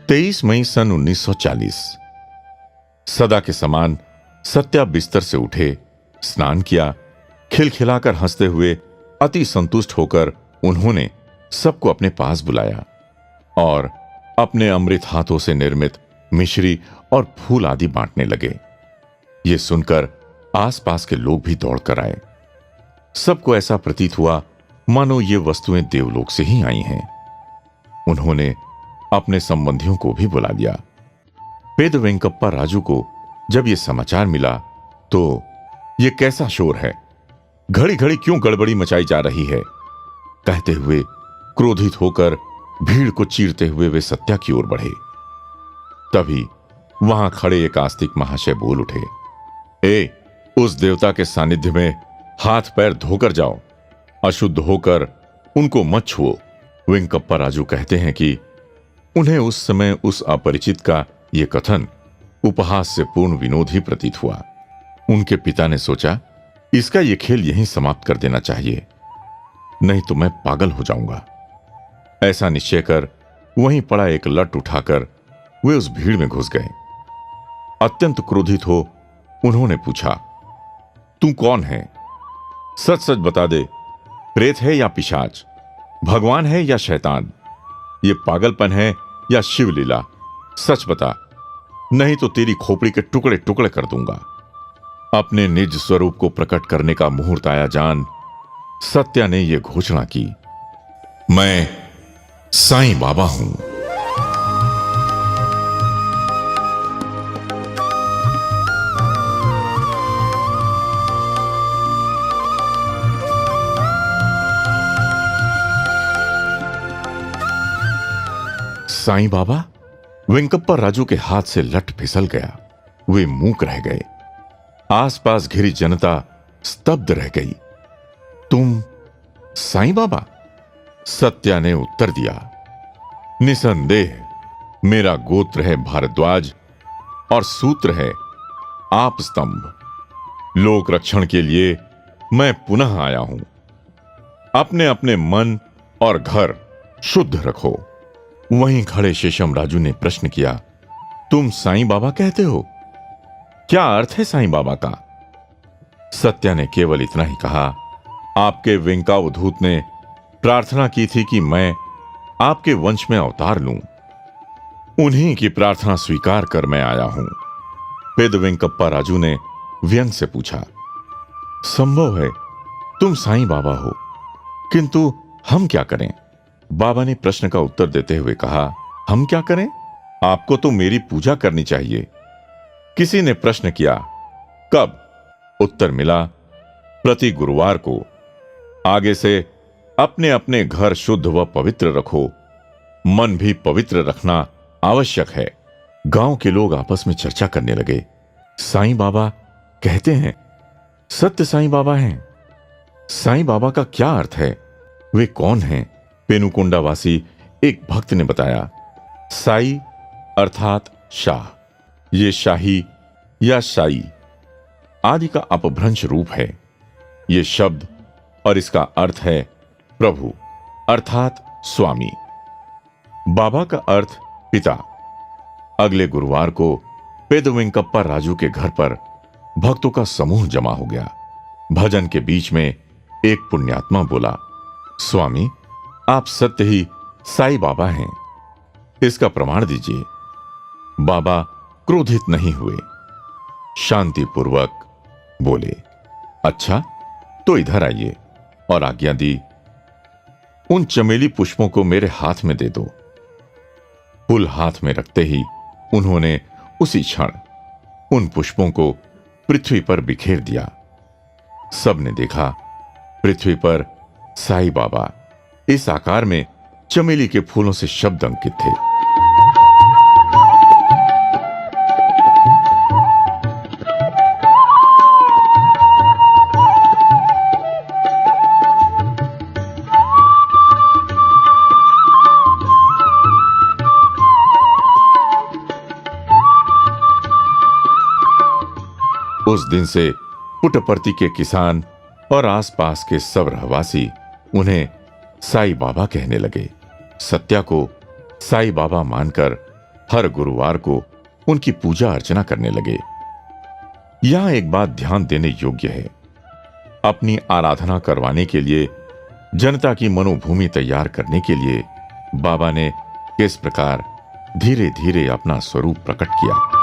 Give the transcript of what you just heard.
तेईस मई सन 1940। सदा के समान सत्या बिस्तर से उठे, स्नान किया। खिलखिलाकर हंसते हुए अति संतुष्ट होकर उन्होंने सबको अपने पास बुलाया और अपने अमृत हाथों से निर्मित मिश्री और फूल आदि बांटने लगे। ये सुनकर आसपास के लोग भी दौड़कर आए। सबको ऐसा प्रतीत हुआ मानो ये वस्तुएं देवलोक से ही आई हैं। उन्होंने अपने संबंधियों को भी बुला लिया। पेद वेंकप्पा राजू को जब यह समाचार मिला तो ये कैसा शोर है, घड़ी घड़ी क्यों गड़बड़ी मचाई जा रही है, कहते हुए क्रोधित होकर भीड़ को चीरते हुए वे सत्या की ओर बढ़े। तभी वहां खड़े एक आस्तिक महाशय बोल उठे, उस देवता के सानिध्य में हाथ पैर धोकर जाओ, अशुद्ध होकर उनको मत छुओ। वेंकप्पा राजू कहते हैं कि उन्हें उस समय उस अपरिचित का यह कथन उपहास से पूर्ण विनोद ही प्रतीत हुआ। उनके पिता ने सोचा, इसका यह खेल यहीं समाप्त कर देना चाहिए, नहीं तो मैं पागल हो जाऊंगा। ऐसा निश्चय कर वहीं पड़ा एक लट उठाकर वे उस भीड़ में घुस गए। अत्यंत क्रोधित हो उन्होंने पूछा, तू कौन है? सच सच बता दे, प्रेत है या पिशाच, भगवान है या शैतान? ये पागलपन है या शिवलीला? सच बता, नहीं तो तेरी खोपड़ी के टुकड़े टुकड़े कर दूंगा। अपने निज स्वरूप को प्रकट करने का मुहूर्त आया जान सत्या ने यह घोषणा की, मैं साईं बाबा हूं। साईं बाबा? वेंकप्पा राजू के हाथ से लट फिसल गया। वे मूक रह गए। आसपास घिरी जनता स्तब्ध रह गई। तुम साईं बाबा? सत्या ने उत्तर दिया, निसंदेह मेरा गोत्र है भारद्वाज और सूत्र है आप स्तंभ। लोक रक्षण के लिए मैं पुनः आया हूं। अपने अपने मन और घर शुद्ध रखो। वहीं खड़े शेषम राजू ने प्रश्न किया, तुम साईं बाबा कहते हो? क्या अर्थ है साईं बाबा का? सत्या ने केवल इतना ही कहा, आपके वेंकावधूत ने प्रार्थना की थी कि मैं आपके वंश में अवतार लूं। उन्हीं की प्रार्थना स्वीकार कर मैं आया हूं। पेद वेंकप्पा राजू ने व्यंग से पूछा, संभव है तुम साईं बाबा हो, किंतु हम क्या करें? बाबा ने प्रश्न का उत्तर देते हुए कहा, हम क्या करें? आपको तो मेरी पूजा करनी चाहिए। किसी ने प्रश्न किया, कब? उत्तर मिला, प्रति गुरुवार को। आगे से अपने अपने घर शुद्ध व पवित्र रखो। मन भी पवित्र रखना आवश्यक है। गांव के लोग आपस में चर्चा करने लगे। साईं बाबा कहते हैं, सत्य साईं बाबा हैं। साईं बाबा का क्या अर्थ है? वे कौन हैं? पेनुकोंडावासी एक भक्त ने बताया, साई अर्थात शाह। ये शाही या शाई आदि का अपभ्रंश रूप है। ये शब्द और इसका अर्थ है प्रभु अर्थात स्वामी। बाबा का अर्थ पिता। अगले गुरुवार को पेद वेंकप्पा राजू के घर पर भक्तों का समूह जमा हो गया। भजन के बीच में एक पुण्यात्मा बोला, स्वामी आप सत्य ही साईं बाबा हैं, इसका प्रमाण दीजिए। बाबा क्रोधित नहीं हुए, शांतिपूर्वक बोले, अच्छा तो इधर आइए, और आज्ञा दी, उन चमेली पुष्पों को मेरे हाथ में दे दो। फूल हाथ में रखते ही उन्होंने उसी क्षण उन पुष्पों को पृथ्वी पर बिखेर दिया। सबने देखा, पृथ्वी पर साईं बाबा इस आकार में चमेली के फूलों से शब्द अंकित थे। उस दिन से पुट्टपर्ती के किसान और आसपास के सब रहवासी उन्हें साईं बाबा कहने लगे। सत्या को साईं बाबा मानकर हर गुरुवार को उनकी पूजा अर्चना करने लगे। यहां एक बात ध्यान देने योग्य है, अपनी आराधना करवाने के लिए, जनता की मनोभूमि तैयार करने के लिए बाबा ने किस प्रकार धीरे धीरे अपना स्वरूप प्रकट किया।